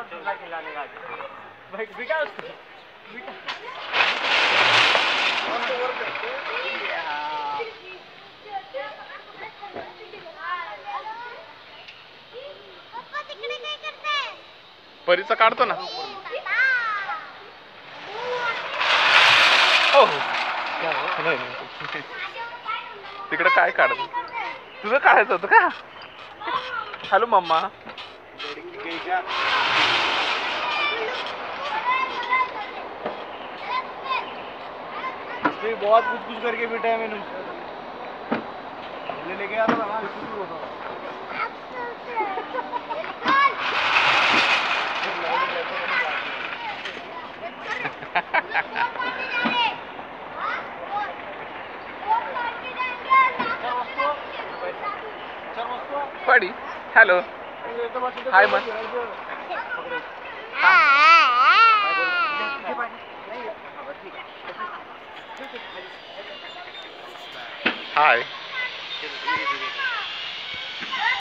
खिलाने का भाई विकास परीचा काढतो ना. तिकडे काय काढतो तुझं काढायचं होतं का. हॅलो मम्मा. बहुत कुछ कुछ करके बिठा है मैंने लेके आया था ना शुरू होता पडी. हॅलो हाय मन. हाय.